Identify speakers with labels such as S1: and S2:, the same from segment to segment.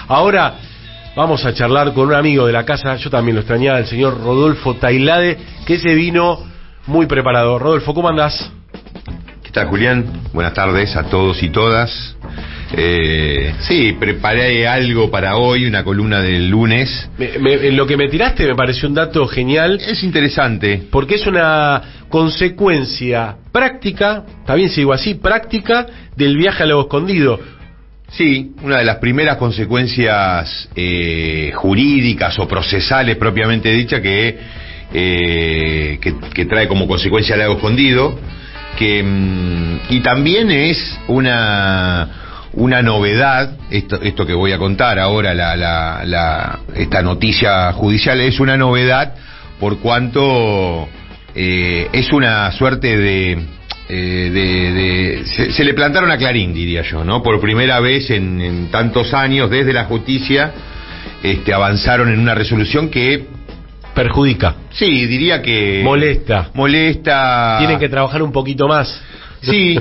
S1: Ahora vamos a charlar con un amigo de la casa, yo también lo extrañaba, el señor Rodolfo Tailade, que se vino muy preparado. Rodolfo, ¿cómo andás?
S2: ¿Qué tal, Julián? Buenas tardes a todos y todas. Sí, preparé algo para hoy, una columna del lunes.
S1: En lo que me tiraste me pareció un dato genial.
S2: Es interesante.
S1: Porque es una consecuencia práctica, está bien si digo así, práctica del viaje a Lago Escondido.
S2: Sí, una de las primeras consecuencias jurídicas o procesales propiamente dicha que trae como consecuencia el Lago Escondido, y también es una novedad, esto que voy a contar ahora, esta noticia judicial es una novedad por cuanto es una suerte se le plantaron a Clarín, diría yo, ¿no? Por primera vez en tantos años, desde la justicia, avanzaron en una resolución que
S1: perjudica.
S2: Sí, diría que molesta.
S1: Tienen que trabajar un poquito más.
S2: Sí,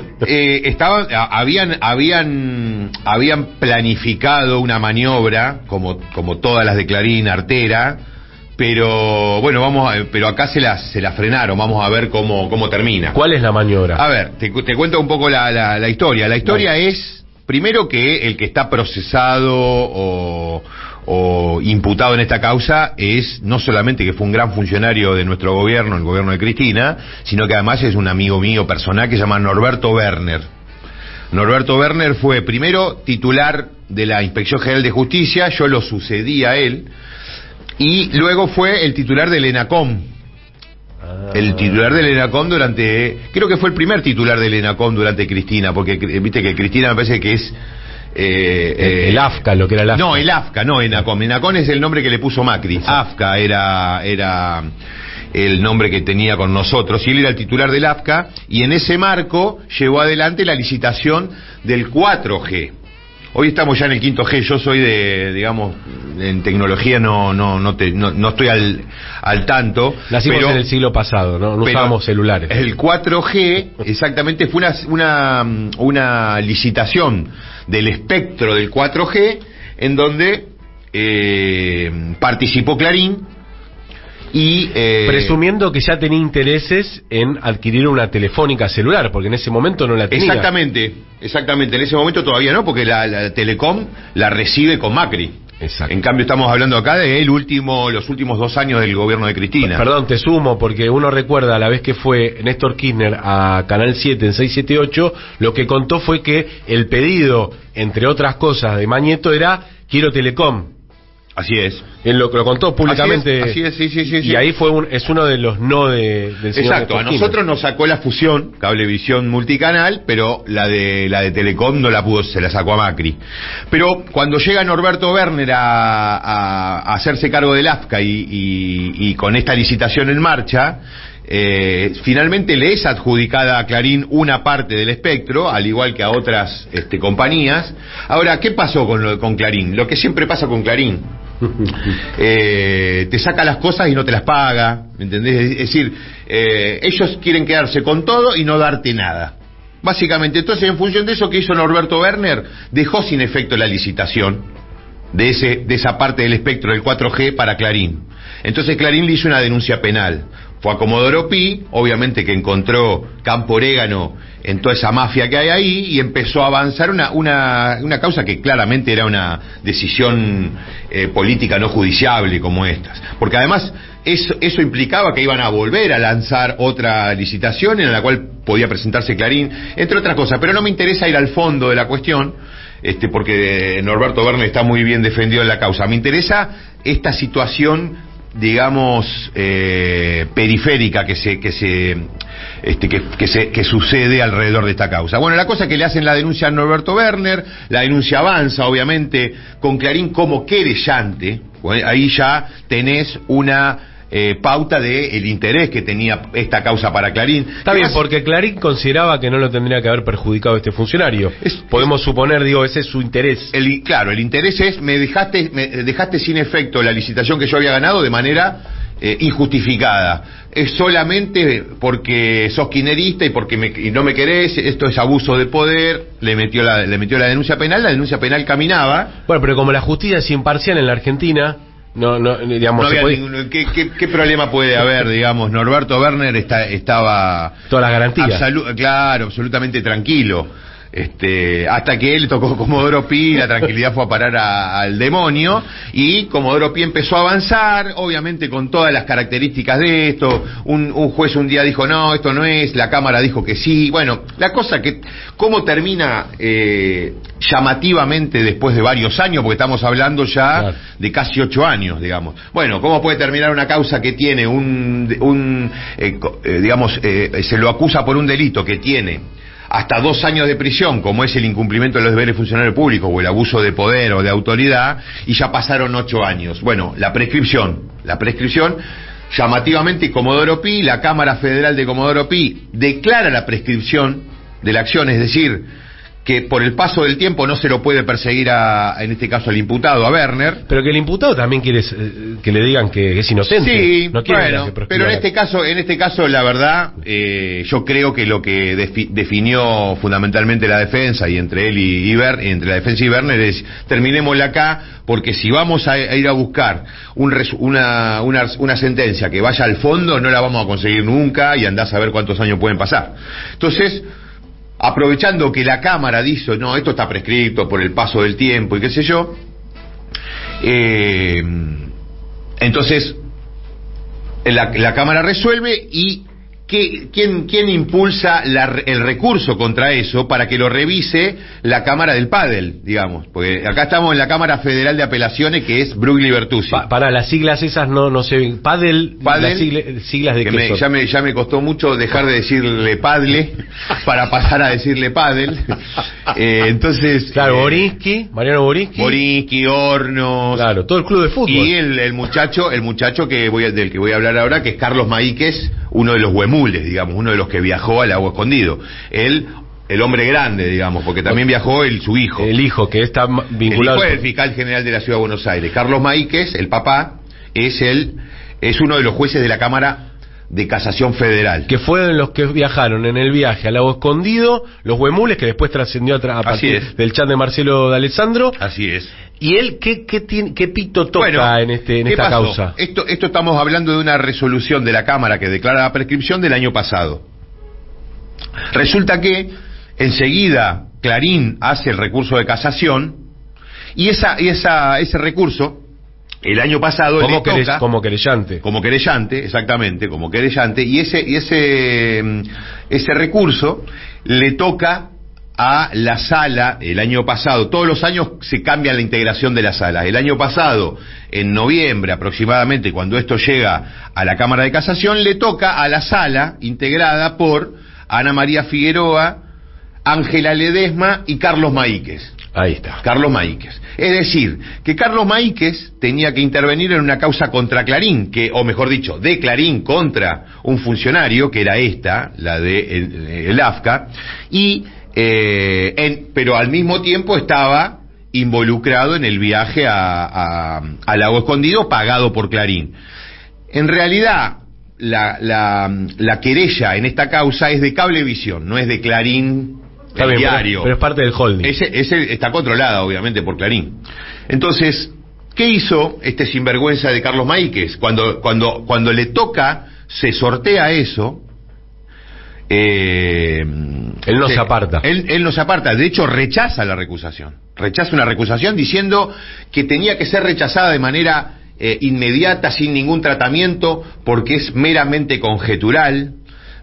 S2: habían planificado una maniobra como todas las de Clarín, artera. Pero bueno, pero acá se la frenaron, vamos a ver cómo termina.
S1: ¿Cuál es la maniobra?
S2: A ver, te cuento un poco la historia. La historia es, primero, que el que está procesado o imputado en esta causa es no solamente que fue un gran funcionario de nuestro gobierno, el gobierno de Cristina, sino que además es un amigo mío personal que se llama Norberto Werner. Norberto Werner fue primero titular de la Inspección General de Justicia, yo lo sucedí a él, y luego fue el titular del ENACOM. El titular del ENACOM creo que fue el primer titular del ENACOM durante Cristina, porque viste que Cristina me parece que es...
S1: el AFCA, lo que era el AFCA.
S2: No, el AFCA, no ENACOM. ENACOM es el nombre que le puso Macri. Exacto. AFCA era el nombre que tenía con nosotros, y él era el titular del AFCA, y en ese marco llevó adelante la licitación del 4G. Hoy estamos ya en el 5G, yo soy en tecnología no estoy al tanto.
S1: Nacimos en el siglo pasado, no usábamos celulares.
S2: El 4G exactamente fue una licitación del espectro del 4G en donde participó Clarín. Y
S1: presumiendo que ya tenía intereses en adquirir una telefónica celular, porque en ese momento no la tenía.
S2: Exactamente, en ese momento todavía no, porque la Telecom la recibe con Macri.
S1: Exacto.
S2: En cambio estamos hablando acá de los últimos 2 años del gobierno de Cristina.
S1: Perdón, te sumo, porque uno recuerda la vez que fue Néstor Kirchner a Canal 7 en 678, lo que contó fue que el pedido, entre otras cosas, de Mañeto era: quiero Telecom.
S2: Así es.
S1: Él lo contó públicamente.
S2: Así es, sí.
S1: Y ahí es uno de los no del señor.
S2: Exacto, a nosotros nos sacó la fusión, Cablevisión multicanal, pero la de Telecom no la pudo, se la sacó a Macri. Pero cuando llega Norberto Werner a hacerse cargo del AFCA y con esta licitación en marcha, finalmente le es adjudicada a Clarín una parte del espectro, al igual que a otras compañías. Ahora, ¿qué pasó con Clarín? Lo que siempre pasa con Clarín. Te saca las cosas y no te las paga, ¿me entendés? Es decir, ellos quieren quedarse con todo y no darte nada. Básicamente, entonces, en función de eso que hizo Norberto Werner, dejó sin efecto la licitación de esa parte del espectro del 4G para Clarín. Entonces Clarín le hizo una denuncia penal. Fue a Comodoro Pi, obviamente que encontró campo orégano en toda esa mafia que hay ahí, y empezó a avanzar una causa que claramente era una decisión política no judiciable como estas. Porque además eso implicaba que iban a volver a lanzar otra licitación en la cual podía presentarse Clarín, entre otras cosas. Pero no me interesa ir al fondo de la cuestión, porque Norberto Werner está muy bien defendido en la causa. Me interesa esta situación, digamos, periférica que sucede alrededor de esta causa. Bueno, la cosa es que le hacen la denuncia a Norberto Werner, la denuncia avanza, obviamente, con Clarín como querellante. Bueno, ahí ya tenés una pauta de el interés que tenía esta causa para Clarín.
S1: Está bien, porque Clarín consideraba que no lo tendría que haber perjudicado este funcionario. Podemos suponer, ese es su interés.
S2: Claro, el interés es, me dejaste sin efecto la licitación que yo había ganado de manera injustificada. Es solamente porque sos kirchnerista y porque y no me querés, esto es abuso de poder, le metió la denuncia penal caminaba.
S1: Bueno, pero como la justicia es imparcial en la Argentina, digamos,
S2: no había ¿qué problema puede haber, digamos? Norberto Werner estaba
S1: todas las garantías.
S2: Claro, absolutamente tranquilo. Hasta que él tocó Comodoro Pi, la tranquilidad fue a parar al demonio, y Comodoro Pi empezó a avanzar, obviamente con todas las características de esto. Un juez un día dijo no, esto no es, la Cámara dijo que sí. Bueno, la cosa que, ¿cómo termina llamativamente después de varios años? Porque estamos hablando ya de casi 8 años, digamos. Bueno, ¿cómo puede terminar una causa que tiene se lo acusa por un delito que tiene hasta 2 años de prisión, como es el incumplimiento de los deberes funcionarios públicos o el abuso de poder o de autoridad, y ya pasaron 8 años? Bueno, la prescripción, llamativamente Comodoro Pi, la Cámara Federal de Comodoro Pi declara la prescripción de la acción, es decir, que por el paso del tiempo no se lo puede perseguir en este caso al imputado, a Werner.
S1: Pero que el imputado también quiere que le digan que es inocente.
S2: Sí,
S1: no
S2: bueno, pero en este caso la verdad, yo creo que lo que definió fundamentalmente la defensa, y entre él entre la defensa y Werner, es terminémosla acá, porque si vamos a ir a buscar una sentencia que vaya al fondo, no la vamos a conseguir nunca, y andás a ver cuántos años pueden pasar. Entonces, aprovechando que la Cámara dice, no, esto está prescrito por el paso del tiempo y qué sé yo, entonces la Cámara resuelve, y ¿quién impulsa el recurso contra eso para que lo revise la Cámara del Pádel, digamos? Porque acá estamos en la Cámara Federal de Apelaciones, que es Brugli Bertuzzi.
S1: Para las siglas esas no se ven. Pádel, las siglas de
S2: que ya me costó mucho dejar de decirle Padle para pasar a decirle Pádel. Entonces,
S1: claro, Mariano
S2: Borinsky, Hornos,
S1: claro, todo el club de fútbol.
S2: Y el muchacho del que voy a hablar ahora, que es Carlos Maíquez, uno de los huemules, digamos, uno de los que viajó al Lago Escondido. El hombre grande, digamos, porque también viajó su hijo.
S1: El hijo, que está vinculado.
S2: El hijo del fiscal general de la Ciudad de Buenos Aires. Carlos Maíquez, el papá, es uno de los jueces de la Cámara de Casación Federal. Que
S1: fueron los que viajaron en el viaje al Lago Escondido, los huemules, que después trascendió a partir del chat de Marcelo de Alessandro.
S2: Así es.
S1: ¿Y él qué pito toca en esta causa?
S2: Esto estamos hablando de una resolución de la Cámara que declara la prescripción del año pasado. Resulta que enseguida Clarín hace el recurso de casación, y ese recurso el año pasado
S1: como querellante,
S2: exactamente, como querellante, y ese recurso le toca a la sala el año pasado. Todos los años se cambia la integración de la sala. El año pasado, en noviembre aproximadamente, cuando esto llega a la Cámara de Casación, le toca a la sala integrada por Ana María Figueroa, Ángela Ledesma y Carlos Maíquez.
S1: Ahí está.
S2: Carlos Maíquez. Es decir, que Carlos Maíquez tenía que intervenir en una causa contra Clarín, o mejor dicho, de Clarín contra un funcionario, que era la de el AFCA, pero al mismo tiempo estaba involucrado en el viaje a Lago Escondido, pagado por Clarín. En realidad, la querella en esta causa es de Cablevisión, no es de Clarín, el diario.
S1: Pero es parte del holding.
S2: Ese está controlada, obviamente, por Clarín. Entonces, ¿qué hizo este sinvergüenza de Carlos Maíquez? Cuando le toca, se sortea eso. Él
S1: no se aparta.
S2: Él no se aparta. De hecho, rechaza la recusación. Rechaza una recusación diciendo que tenía que ser rechazada de manera inmediata, sin ningún tratamiento, porque es meramente conjetural.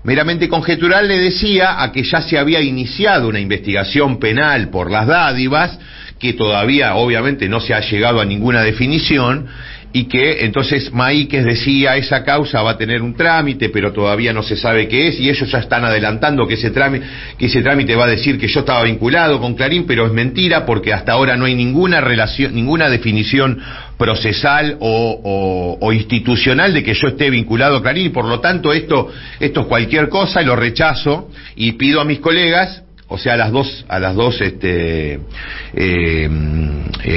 S2: Meramente conjetural le decía a que ya se había iniciado una investigación penal por las dádivas, que todavía obviamente no se ha llegado a ninguna definición, y que entonces Maíquez decía, esa causa va a tener un trámite, pero todavía no se sabe qué es, y ellos ya están adelantando que ese trámite va a decir que yo estaba vinculado con Clarín, pero es mentira, porque hasta ahora no hay ninguna relación, ninguna definición procesal o institucional de que yo esté vinculado a Clarín, y por lo tanto esto es cualquier cosa, y lo rechazo, y pido a mis colegas, o sea, a las dos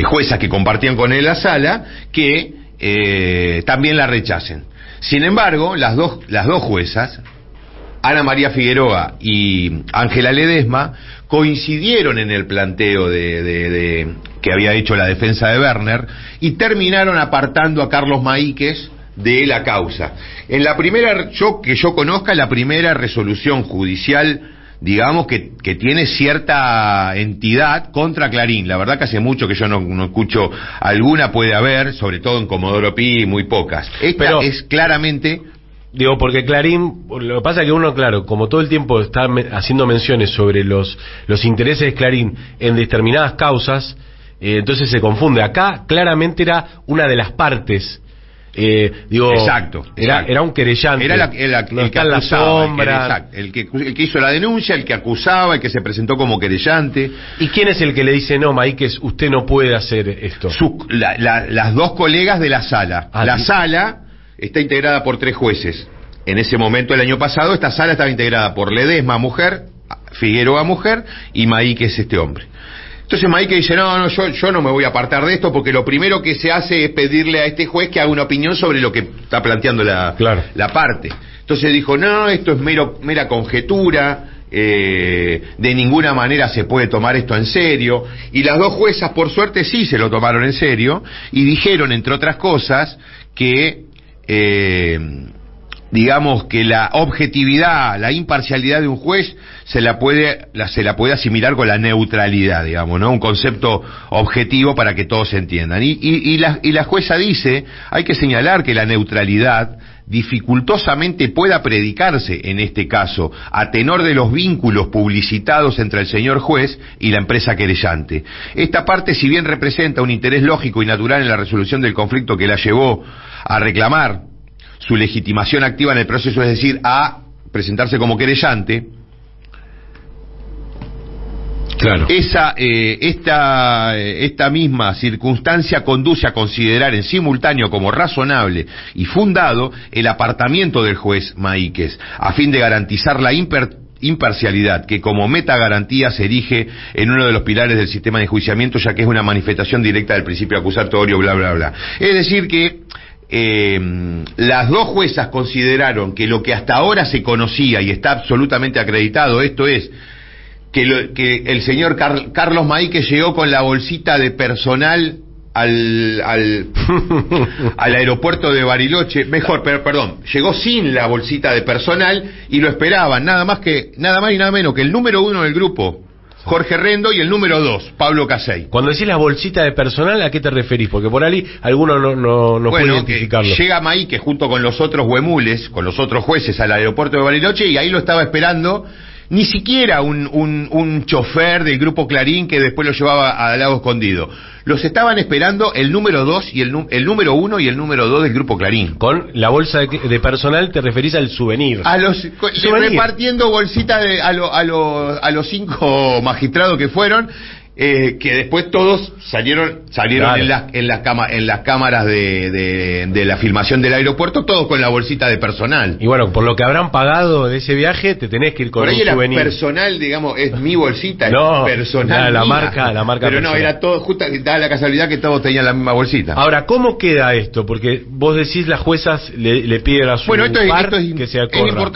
S2: juezas que compartían con él la sala, que también la rechacen. Sin embargo, las dos juezas, Ana María Figueroa y Ángela Ledesma, coincidieron en el planteo que había hecho la defensa de Werner y terminaron apartando a Carlos Maíquez de la causa. En la primera, que yo conozca, la primera resolución judicial, digamos, que tiene cierta entidad contra Clarín. La verdad que hace mucho que yo no escucho alguna, puede haber, sobre todo en Comodoro Pi, muy pocas. Esta es claramente...
S1: Digo, porque Clarín, lo que pasa es que uno, claro, como todo el tiempo está haciendo menciones sobre los intereses de Clarín en determinadas causas, entonces se confunde. Acá claramente era una de las partes.
S2: Exacto.
S1: Era un querellante.
S2: Era el que acusaba, el que hizo la denuncia, el que acusaba, el que se presentó como querellante.
S1: ¿Y quién es el que le dice, no, Maíquez, usted no puede hacer esto?
S2: Las dos colegas de la sala. Sala está integrada por 3 jueces. En ese momento, el año pasado, esta sala estaba integrada por Ledesma, mujer, Figueroa, mujer, y Maíquez, este hombre. Entonces Maíquez dice, no, yo no me voy a apartar de esto, porque lo primero que se hace es pedirle a este juez que haga una opinión sobre lo que está planteando la parte. Entonces dijo, no, esto es mera conjetura, de ninguna manera se puede tomar esto en serio. Y las dos juezas, por suerte, sí se lo tomaron en serio, y dijeron, entre otras cosas, que digamos que la objetividad, la imparcialidad de un juez se la puede asimilar con la neutralidad, digamos, ¿no? Un concepto objetivo para que todos se entiendan. Y la jueza dice, hay que señalar que la neutralidad dificultosamente pueda predicarse en este caso, a tenor de los vínculos publicitados entre el señor juez y la empresa querellante. Esta parte, si bien representa un interés lógico y natural en la resolución del conflicto que la llevó a reclamar su legitimación activa en el proceso, es decir, a presentarse como querellante, claro, esta misma circunstancia conduce a considerar en simultáneo como razonable y fundado el apartamiento del juez Maíquez, a fin de garantizar la imparcialidad que como metagarantía se erige en uno de los pilares del sistema de enjuiciamiento, ya que es una manifestación directa del principio acusatorio, bla, bla, bla. Es decir que las dos juezas consideraron que lo que hasta ahora se conocía y está absolutamente acreditado, esto es, que el señor Carlos Maíquez llegó con la bolsita de personal al aeropuerto de Bariloche, llegó sin la bolsita de personal y lo esperaban nada más y nada menos que el número 1 del grupo, Jorge Rendo, y el número 2, Pablo Casey.
S1: Cuando decís la bolsita de personal, ¿a qué te referís? Porque por ahí alguno no puede identificarlo.
S2: Llega Maíquez junto con los otros huemules, con los otros jueces al aeropuerto de Bariloche, y ahí lo estaba esperando ni siquiera un chofer del grupo Clarín que después lo llevaba a Lago Escondido. Los estaban esperando el número 2 y el número 1 y el número 2 del grupo Clarín.
S1: Con la bolsa de personal te referís al souvenir.
S2: Repartiendo bolsitas a los 5 magistrados que fueron. Que después todos salieron claro, en las cámaras de la filmación del aeropuerto, todos con la bolsita de personal.
S1: Y bueno, por lo que habrán pagado de ese viaje, te tenés que ir con
S2: por ahí
S1: un souvenir.
S2: Personal, digamos, es mi bolsita,
S1: no,
S2: es personal.
S1: La marca
S2: pero
S1: personal.
S2: No, era todo, justo daba la casualidad que todos tenían la misma bolsita.
S1: Ahora, ¿cómo queda esto? Porque vos decís las juezas le piden a su par que se acorra.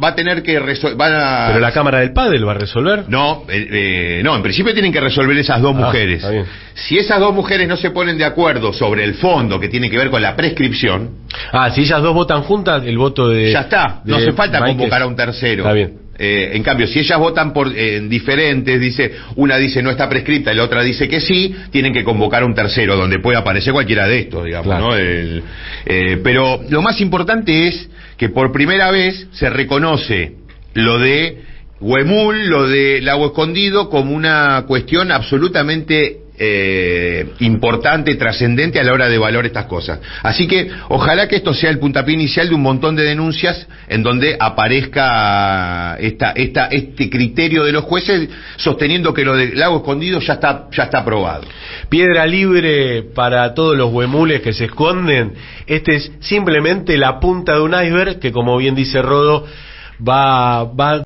S2: Va a tener que resolver.
S1: Pero la Cámara del Pádel va a resolver.
S2: No, en principio tienen que resolver esas dos mujeres. Si esas dos mujeres no se ponen de acuerdo sobre el fondo que tiene que ver con la prescripción.
S1: Si ellas dos votan juntas, el voto de.
S2: Ya está, no hace falta convocar a un tercero.
S1: Está bien.
S2: En cambio, si ellas votan por diferentes, una dice no está prescripta y la otra dice que sí, tienen que convocar a un tercero, donde puede aparecer cualquiera de estos, digamos, claro, ¿no? Pero lo más importante es que por primera vez se reconoce lo de Huemul, lo de Lago Escondido, como una cuestión absolutamente importante, trascendente a la hora de valorar estas cosas. Así que ojalá que esto sea el puntapié inicial de un montón de denuncias en donde aparezca este criterio de los jueces sosteniendo que lo de Lago Escondido ya está aprobado.
S1: Piedra libre para todos los huemules que se esconden. Este es simplemente la punta de un iceberg que, como bien dice Rodo, va